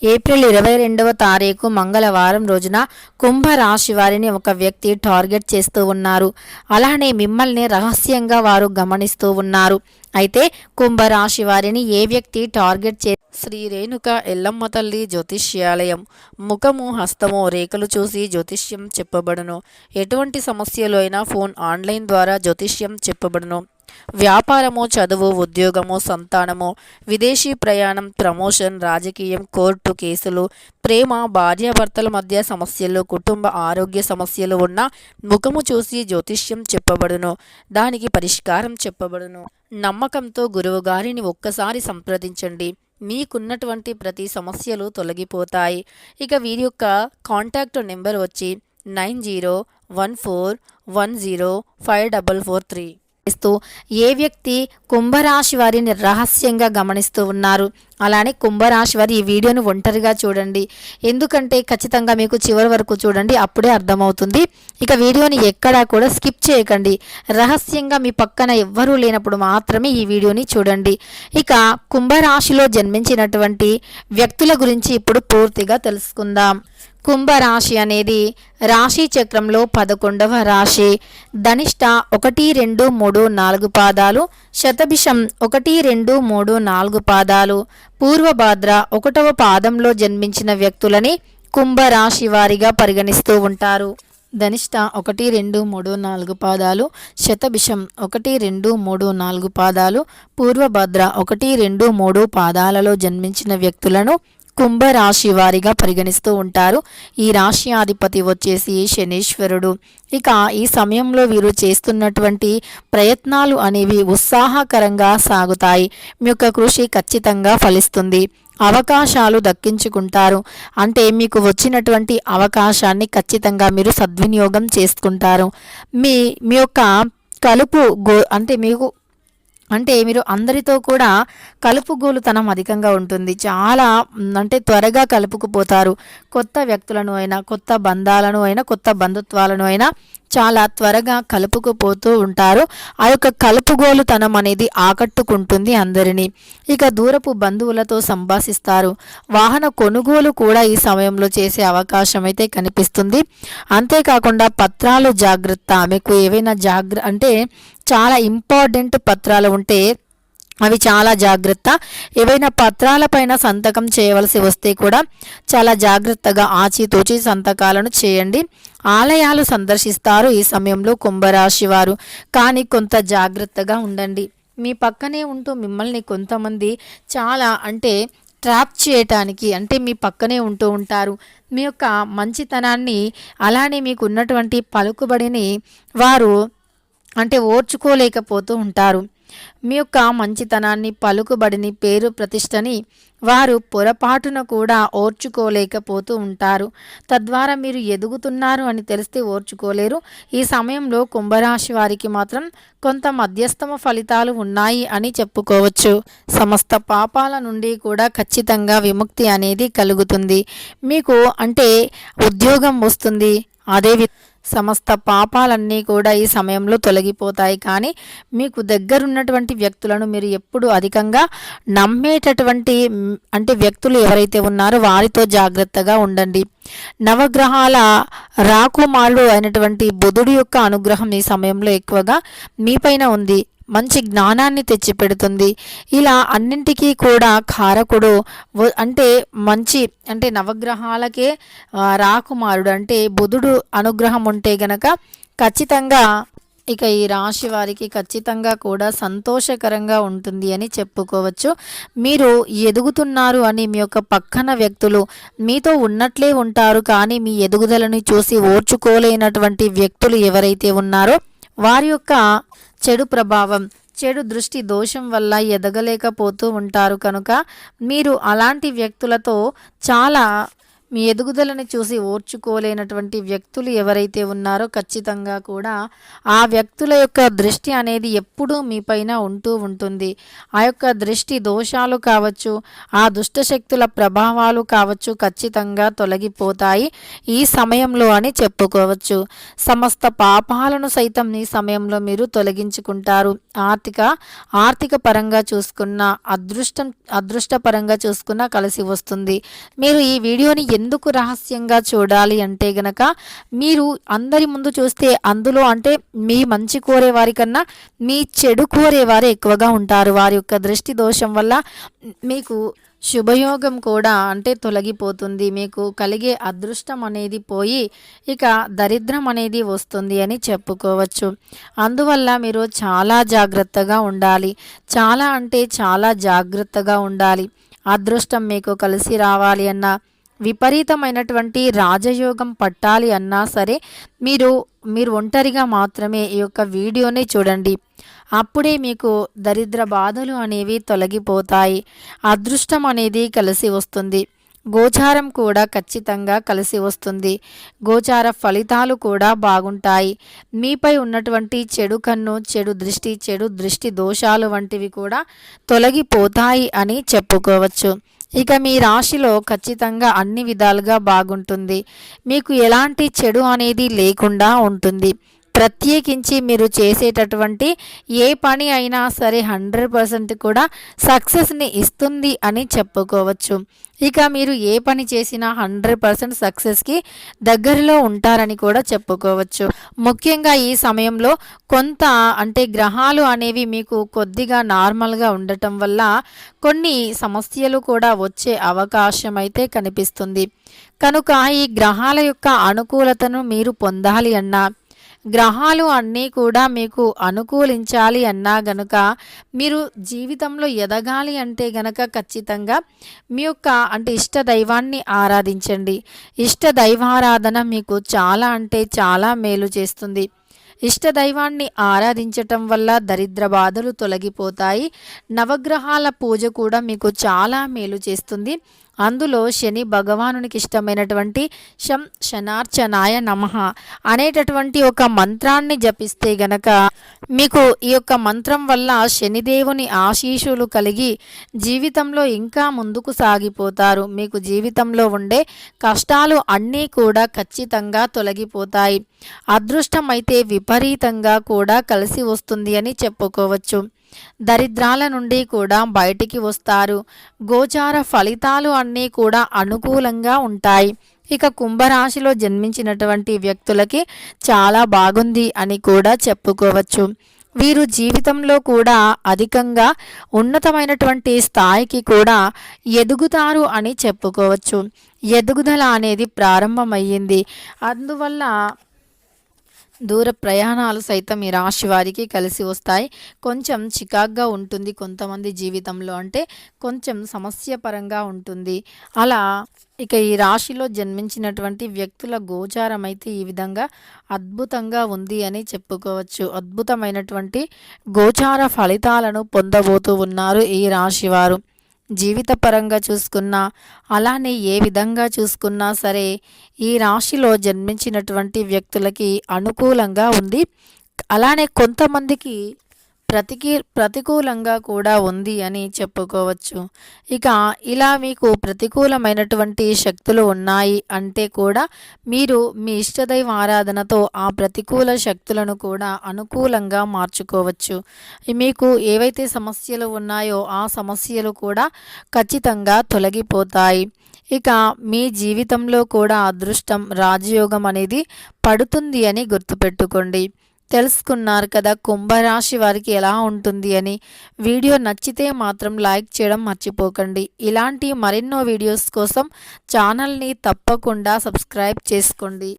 April 22వ తారీఖు మంగళవారం రోజున కుంభరాశి వారిని ఒక వ్యక్తి టార్గెట్ చేస్తూ ఉన్నారు. అలానే మిమ్మల్ని రహస్యంగా వారు గమనిస్తూ ఉన్నారు. అయితే కుంభరాశి వారిని ఏ వ్యక్తి టార్గెట్ చే శ్రీ రేణుక ఎల్లమ్మ తల్లి జ్యోతిష్యాలయం ముఖము హస్తము రేఖలు చూసి జ్యోతిష్యం చెప్పబడును. ఎటువంటి సమస్యలు అయినా ఫోన్ ఆన్లైన్ ద్వారా జ్యోతిష్యం చెప్పబడును. వ్యాపారము, చదువు, ఉద్యోగము, సంతానము, విదేశీ ప్రయాణం, ప్రమోషన్, రాజకీయం, కోర్టు కేసులు, ప్రేమ, భార్యాభర్తల మధ్య సమస్యలు, కుటుంబ ఆరోగ్య సమస్యలు ఉన్న ముఖము చూసి జ్యోతిష్యం చెప్పబడును. దానికి పరిష్కారం చెప్పబడును. నమ్మకంతో గురువు గారిని ఒక్కసారి సంప్రదించండి. మీకున్నటువంటి ప్రతి సమస్యలు తొలగిపోతాయి. ఇక వీరి యొక్క కాంటాక్ట్ నెంబర్ వచ్చి 9014105443. ఏ వ్యక్తి కుంభరాశి వారిని రహస్యంగా గమనిస్తూ ఉన్నారు. అలానే కుంభరాశి వారి ఈ వీడియోను ఒంటరిగా చూడండి, ఎందుకంటే ఖచ్చితంగా మీకు చివరి వరకు చూడండి, అప్పుడే అర్థమవుతుంది. ఇక వీడియోని ఎక్కడా కూడా స్కిప్ చేయకండి. రహస్యంగా మీ పక్కన ఎవ్వరూ లేనప్పుడు మాత్రమే ఈ వీడియోని చూడండి. ఇక కుంభరాశిలో జన్మించినటువంటి వ్యక్తుల గురించి ఇప్పుడు పూర్తిగా తెలుసుకుందాం. కుంభరాశి అనేది రాశి చక్రంలో 11వ రాశి. ధనిష్ట 1, 2, 3, 4 పాదాలు, శతభిషం 1, 2, 3, 4 పాదాలు, పూర్వభాద్ర 1వ పాదంలో జన్మించిన వ్యక్తులని కుంభరాశి వారిగా పరిగణిస్తూ ఉంటారు. ధనిష్ట 1, 2, 3, 4 పాదాలు, శతభిషం 1, 2, 3, 4 పాదాలు, పూర్వభద్ర 1, 2, 3 పాదాలలో జన్మించిన వ్యక్తులను కుంభరాశి వారిగా పరిగణిస్తూ ఉంటారు. ఈ రాశి అధిపతి వచ్చేసి శనీశ్వరుడు. ఇక ఈ సమయంలో వీరు చేస్తున్నటువంటి ప్రయత్నాలు అనేవి ఉత్సాహకరంగా సాగుతాయి. మీ యొక్క కృషి ఖచ్చితంగా ఫలిస్తుంది. అవకాశాలు దక్కించుకుంటారు. అంటే మీకు వచ్చినటువంటి అవకాశాన్ని ఖచ్చితంగా మీరు సద్వినియోగం చేసుకుంటారు. మీ యొక్క కలుపు అంటే మీరు అందరితో కూడా కలుపుగోలుతనం అధికంగా ఉంటుంది. చాలా అంటే త్వరగా కలుపుకుపోతారు. కొత్త వ్యక్తులను అయినా, కొత్త బంధాలను అయినా, కొత్త బంధుత్వాలను అయినా చాలా త్వరగా కలుపుకుపోతూ ఉంటారు. ఆ యొక్క కలుపుగోలుతనం అనేది ఆకట్టుకుంటుంది అందరినీ. ఇక దూరపు బంధువులతో సంభాషిస్తారు. వాహన కొనుగోలు కూడా ఈ సమయంలో చేసే అవకాశం అయితే కనిపిస్తుంది. అంతేకాకుండా పత్రాలు జాగ్రత్త. మీకు ఏవైనా అంటే చాలా ఇంపార్టెంట్ పత్రాలు ఉంటే అవి చాలా జాగ్రత్త. ఏవైనా పత్రాలపైన సంతకం చేయవలసి వస్తే కూడా చాలా జాగ్రత్తగా ఆచితూచి సంతకాలను చేయండి. ఆలయాలు సందర్శిస్తారు ఈ సమయంలో కుంభరాశి వారు. కానీ కొంత జాగ్రత్తగా ఉండండి. మీ పక్కనే ఉంటూ మిమ్మల్ని కొంతమంది చాలా ట్రాప్ చేయటానికి మీ పక్కనే ఉంటూ ఉంటారు. మీ యొక్క మంచితనాన్ని అలానే మీకు ఉన్నటువంటి పలుకుబడిని వారు ఓర్చుకోలేకపోతూ ఉంటారు. మీ యొక్క మంచితనాన్ని, పలుకుబడిని, పేరు ప్రతిష్టని వారు పొరపాటున కూడా ఓర్చుకోలేకపోతూ ఉంటారు. తద్వారా మీరు ఎదుగుతున్నారు అని తెలిస్తే ఓర్చుకోలేరు. ఈ సమయంలో కుంభరాశి వారికి మాత్రం కొంత మధ్యస్థమ ఫలితాలు ఉన్నాయి అని చెప్పుకోవచ్చు. సమస్త పాపాల నుండి కూడా ఖచ్చితంగా విముక్తి అనేది కలుగుతుంది. మీకు ఉద్యోగం వస్తుంది. అదే సమస్త పాపాలన్నీ కూడా ఈ సమయంలో తొలగిపోతాయి. కానీ మీకు దగ్గరున్నటువంటి వ్యక్తులను మీరు ఎప్పుడు అధికంగా నమ్మేటటువంటి వ్యక్తులు ఎవరైతే ఉన్నారో వారితో జాగ్రత్తగా ఉండండి. నవగ్రహాల రాకుమారుడు అయినటువంటి బుధుడి యొక్క అనుగ్రహం ఈ సమయంలో ఎక్కువగా మీపైన ఉంది. మంచి జ్ఞానాన్ని తెచ్చిపెడుతుంది. ఇలా అన్నింటికీ కూడా కారకుడు మంచి నవగ్రహాలకే రాకుమారుడు బుధుడు అనుగ్రహం ఉంటే గనక ఖచ్చితంగా ఇక ఈ రాశి వారికి ఖచ్చితంగా కూడా సంతోషకరంగా ఉంటుంది అని చెప్పుకోవచ్చు. మీరు ఎదుగుతున్నారు అని మీ యొక్క పక్కన వ్యక్తులు మీతో ఉన్నట్లే ఉంటారు. కానీ మీ ఎదుగుదలను చూసి ఓర్చుకోలేనటువంటి వ్యక్తులు ఎవరైతే ఉన్నారో వారి యొక్క చెడు ప్రభావం, చెడు దృష్టి దోషం వల్ల ఎదగలేకపోతూ ఉంటారు. కనుక మీరు అలాంటి వ్యక్తులతో చాలా మీ ఎదుగుదలని చూసి ఓర్చుకోలేనటువంటి వ్యక్తులు ఎవరైతే ఉన్నారో ఖచ్చితంగా కూడా ఆ వ్యక్తుల యొక్క దృష్టి అనేది ఎప్పుడూ మీపైన ఉంటూ ఉంటుంది. ఆ యొక్క దృష్టి దోషాలు కావచ్చు, ఆ దుష్ట శక్తుల ప్రభావాలు కావచ్చు ఖచ్చితంగా తొలగిపోతాయి ఈ సమయంలో అని చెప్పుకోవచ్చు. సమస్త పాపాలను సైతం ఈ సమయంలో మీరు తొలగించుకుంటారు. ఆర్థిక పరంగా చూసుకున్న అదృష్ట పరంగా చూసుకున్న కలిసి వస్తుంది. మీరు ఈ వీడియోని ఎందుకు రహస్యంగా చూడాలి అంటే గనక మీరు అందరి ముందు చూస్తే అందులో అంటే మీ మంచి కోరే వారికన్నా మీ చెడు కోరేవారే ఎక్కువగా ఉంటారు. వారి యొక్క దృష్టి దోషం వల్ల మీకు శుభయోగం కూడా అంటే తొలగిపోతుంది. మీకు కలిగే అదృష్టం అనేది పోయి ఇక దరిద్రం అనేది వస్తుంది అని చెప్పుకోవచ్చు. అందువల్ల మీరు చాలా జాగ్రత్తగా ఉండాలి. చాలా అంటే చాలా జాగ్రత్తగా ఉండాలి. అదృష్టం మీకు కలిసి రావాలి అన్నా, విపరీతమైనటువంటి రాజయోగం పట్టాలి అన్నా సరే మీరు ఒంటరిగా మాత్రమే ఈ యొక్క వీడియోని చూడండి. అప్పుడే మీకు దరిద్ర బాధలు అనేవి తొలగిపోతాయి. అదృష్టం అనేది కలిసి వస్తుంది. గోచారం కూడా ఖచ్చితంగా కలిసి వస్తుంది. గోచార ఫలితాలు కూడా బాగుంటాయి. మీపై ఉన్నటువంటి చెడు కన్ను, చెడు దృష్టి దోషాలు వంటివి కూడా తొలగిపోతాయి అని చెప్పుకోవచ్చు. ఇక మీ రాశిలో ఖచ్చితంగా అన్ని విధాలుగా బాగుంటుంది. మీకు ఎలాంటి చెడు అనేది లేకుండా ఉంటుంది. ప్రత్యేకించి మీరు చేసేటటువంటి ఏ పని అయినా సరే 100% కూడా సక్సెస్ని ఇస్తుంది అని చెప్పుకోవచ్చు. ఇక మీరు ఏ పని చేసినా 100% సక్సెస్కి దగ్గరలో ఉంటారని కూడా చెప్పుకోవచ్చు. ముఖ్యంగా ఈ సమయంలో కొంత అంటే గ్రహాలు అనేవి మీకు కొద్దిగా నార్మల్గా ఉండటం వల్ల కొన్ని సమస్యలు కూడా వచ్చే అవకాశం అయితే కనిపిస్తుంది. కనుక ఈ గ్రహాల యొక్క అనుకూలతను మీరు పొందాలి అన్నా, గ్రహాలు అన్నీ కూడా మీకు అనుకూలించాలి అన్నా గనుక, మీరు జీవితంలో ఎదగాలి అంటే గనక ఖచ్చితంగా మీ యొక్క అంటే ఇష్ట దైవాన్ని ఆరాధించండి. ఇష్ట దైవారాధన మీకు చాలా అంటే చాలా మేలు చేస్తుంది. ఇష్ట దైవాన్ని ఆరాధించటం వల్ల దరిద్ర బాధలు తొలగిపోతాయి. నవగ్రహాల పూజ కూడా మీకు చాలా మేలు చేస్తుంది. అందులో శని భగవానునికి ఇష్టమైనటువంటి శనార్చనాయ నమః అనేటటువంటి ఒక మంత్రాన్ని జపిస్తే గనక మీకు ఈ యొక్క మంత్రం వల్ల శనిదేవుని ఆశీస్సులు కలిగి జీవితంలో ఇంకా ముందుకు సాగిపోతారు. మీకు జీవితంలో ఉండే కష్టాలు అన్నీ కూడా ఖచ్చితంగా తొలగిపోతాయి. అదృష్టం అయితే విపరీతంగా కూడా కలిసి వస్తుంది అని చెప్పుకోవచ్చు. దరిద్రాల నుండి కూడా బయటికి వస్తారు. గోచార ఫలితాలు అన్నీ కూడా అనుకూలంగా ఉంటాయి. ఇక కుంభరాశిలో జన్మించినటువంటి వ్యక్తులకి చాలా బాగుంది అని కూడా చెప్పుకోవచ్చు. వీరు జీవితంలో కూడా అధికంగా ఉన్నతమైనటువంటి స్థాయికి కూడా ఎదుగుతారు అని చెప్పుకోవచ్చు. ఎదుగుదల అనేది ప్రారంభమయ్యింది. అందువల్ల దూర ప్రయాణాలు సైతం ఈ రాశి వారికి కలిసి వస్తాయి. కొంచెం చికాగ్గా ఉంటుంది కొంతమంది జీవితంలో, అంటే కొంచెం సమస్యపరంగా ఉంటుంది. అలా ఇక ఈ రాశిలో జన్మించినటువంటి వ్యక్తుల గోచారం అయితే ఈ విధంగా అద్భుతంగా ఉంది అని చెప్పుకోవచ్చు. అద్భుతమైనటువంటి గోచార ఫలితాలను పొందబోతూ ఉన్నారు ఈ రాశివారు. జీవితపరంగా చూసుకున్నా, అలానే ఏ విధంగా చూసుకున్నా సరే ఈ రాశిలో జన్మించినటువంటి వ్యక్తులకి అనుకూలంగా ఉంది. అలానే కొంతమందికి ప్రతికూలంగా కూడా ఉంది అని చెప్పుకోవచ్చు. ఇక ఇలా మీకు ప్రతికూలమైనటువంటి శక్తులు ఉన్నాయి అంటే కూడా మీరు మీ ఇష్టదైవ ఆరాధనతో ఆ ప్రతికూల శక్తులను కూడా అనుకూలంగా మార్చుకోవచ్చు. మీకు ఏవైతే సమస్యలు ఉన్నాయో ఆ సమస్యలు కూడా ఖచ్చితంగా తొలగిపోతాయి. ఇక మీ జీవితంలో కూడా అదృష్టం, రాజయోగం అనేది పడుతుంది అని గుర్తుపెట్టుకోండి. తెలుసుకున్నారు కదా కుంభరాశి వారికి ఎలా ఉంటుంది అని. వీడియో నచ్చితే మాత్రం లైక్ చేయడం మర్చిపోకండి. ఇలాంటి మరెన్నో వీడియోస్ కోసం ఛానల్ని తప్పకుండా సబ్స్క్రైబ్ చేసుకోండి.